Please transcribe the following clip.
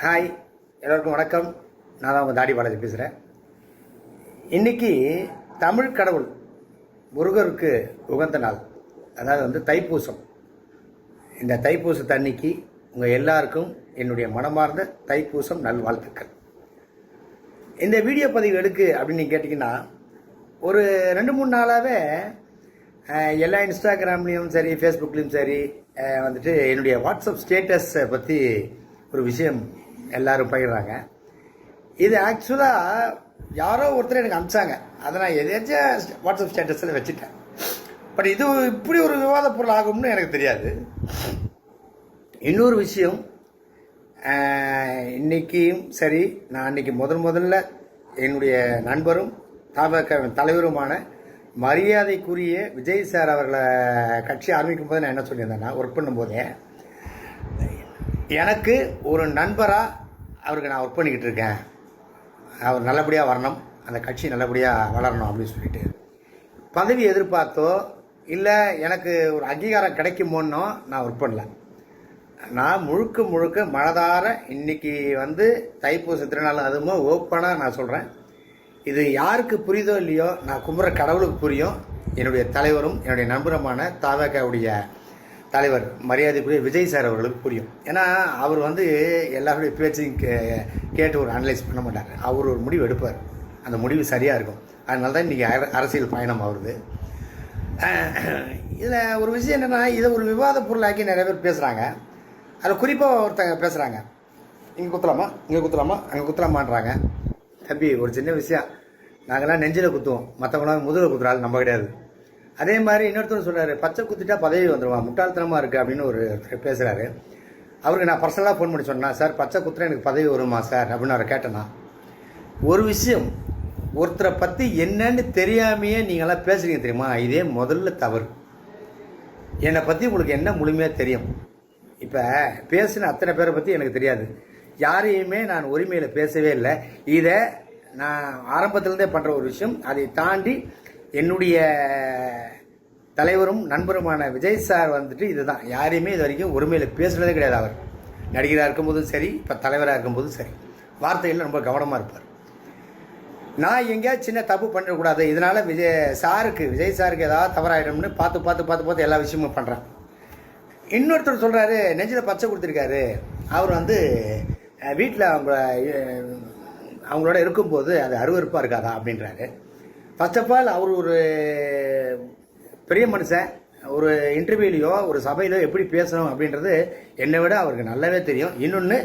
Hi, எல்லோருக்கும் வணக்கம். நான் தான் உங்கள் தாடி பாலாஜி பேசுகிறேன். இன்றைக்கி தமிழ் கடவுள் முருகருக்கு உகந்த நாள், அதாவது தைப்பூசம். இந்த தைப்பூசத்தன்னைக்கு உங்கள் எல்லாருக்கும் என்னுடைய மனமார்ந்த தைப்பூசம் நல்வாழ்த்துக்கள். இந்த வீடியோ பதிவு எடுக்கு அப்படின்னு கேட்டிங்கன்னா, ஒரு 2-3 நாளாகவே எல்லா இன்ஸ்டாகிராம்லேயும் சரி, ஃபேஸ்புக்லேயும் சரி என்னுடைய வாட்ஸ்அப் ஸ்டேட்டஸை பற்றி ஒரு விஷயம் எல்லாரும் பகிர்றாங்க. இது ஆக்சுவலாக யாரோ ஒருத்தர் எனக்கு அனுப்பிச்சாங்க. அதை நான் எதாச்சும் வாட்ஸ்அப் ஸ்டேட்டஸில் வச்சுட்டேன். பட் இது இப்படி ஒரு விவாத பொருள் ஆகும்னு எனக்கு தெரியாது. இன்னொரு விஷயம், இன்றைக்கியும் சரி, நான் அன்றைக்கி முதல்ல என்னுடைய நண்பரும் தலைவருமான மரியாதைக்குரிய விஜய் சார் அவர்களை கட்சி ஆரம்பிக்கும் போது நான் என்ன சொல்லியிருந்தேன்னா, ஒர்க் பண்ணும்போதே எனக்கு ஒரு நண்பராக அவருக்கு நான் ஒர்க் பண்ணிக்கிட்டு இருக்கேன், அவர் நல்லபடியாக வரணும், அந்த கட்சி நல்லபடியாக வளரணும் அப்படின்னு சொல்லிட்டு, பதவி எதிர்பார்த்தோ இல்லை எனக்கு ஒரு அங்கீகாரம் கிடைக்குமோன்னோ நான் ஒர்க் பண்ணல. நான் முழுக்க மனதார இன்னைக்கு தைப்பூச திருநாள், அதுவும் ஓப்பனாக நான் சொல்கிறேன். இது யாருக்கு புரியுதோ இல்லையோ, நான் கும்புற கடவுளுக்கு புரியும். என்னுடைய தலைவரும் என்னுடைய நண்பருமான தாவேக்காவுடைய தலைவர் மரியாதைக்குரிய விஜய் சார் அவர்களுக்கு புரியும். ஏன்னா அவர் எல்லாருடைய பேச்சையும் கேட்டு ஒரு அனலைஸ் பண்ண மாட்டார். அவர் ஒரு முடிவு எடுப்பார், அந்த முடிவு சரியாக இருக்கும். அதனால தான் இன்றைக்கி அரசியல் பயணம் ஆகுது. இதில் ஒரு விஷயம் என்னென்னா, இதை ஒரு விவாத பொருளாக்கி நிறைய பேர் பேசுகிறாங்க. அதில் குறிப்பாக ஒருத்தங்க பேசுகிறாங்க, இங்கே குத்தலாமா, இங்கே குத்தலாமா, அங்கே குத்தலாமான்றாங்க. தம்பி, ஒரு சின்ன விஷயம், நாங்கள்லாம் நெஞ்சில் குத்துவோம், மற்றவங்களாம் முதுகில் குத்துறாள் நம்ம கிடையாது. அதே மாதிரி இன்னொருத்தர் சொல்கிறாரு, பச்சை குத்திட்டா பதவி வந்துடுவான், முட்டாள்தனமாக இருக்குது அப்படின்னு ஒரு பேசுகிறாரு. அவருக்கு நான் பர்சனலாக ஃபோன் பண்ணி சொன்னேன், சார் பச்சை குத்துறா எனக்கு பதவி வருமா சார் அப்படின்னு அவரை கேட்டேன்னா, ஒரு விஷயம், ஒருத்தரை பற்றி என்னன்னு தெரியாமையே நீங்களாம் பேசுகிறீங்க தெரியுமா, இதே முதல்ல தவறு. என்னை பற்றி உங்களுக்கு என்ன முழுமையாக தெரியும்? இப்போ பேசின அத்தனை பேரை பற்றி எனக்கு தெரியாது, யாரையுமே நான் உரிமையில் பேசவே இல்லை. இதை நான் ஆரம்பத்திலேருந்தே பண்ணுற ஒரு விஷயம். அதை தாண்டி என்னுடைய தலைவரும் நண்பருமான விஜய் சார் இதுதான், யாரையுமே இது வரைக்கும் உரிமையில் பேசுகிறதே கிடையாது. அவர் நடிகராக இருக்கும்போதும் சரி, இப்போ தலைவராக இருக்கும்போதும் சரி, வார்த்தைகளில் ரொம்ப கவனமாக இருப்பார். நான் எங்கேயாவது சின்ன தப்பு பண்ணிடக்கூடாது, இதனால் விஜய் சாருக்கு ஏதாவது தவறாயிடும்னு பார்த்து எல்லா விஷயமும் பண்ணுறேன். இன்னொருத்தர் சொல்கிறாரு, நெஞ்சில் பச்சை கொடுத்துருக்காரு, அவர் வீட்டில் அவங்களோட இருக்கும்போது அது அருவருப்பாக இருக்காதா அப்படின்றாரு. ஃபர்ஸ்ட் ஆஃப் ஆல், அவர் ஒரு பெரிய மனுஷன், ஒரு இன்டர்வியூலையோ ஒரு சபையிலோ எப்படி பேசணும் அப்படின்றது என்னை விட அவருக்கு நல்லாவே தெரியும். இன்னொன்று,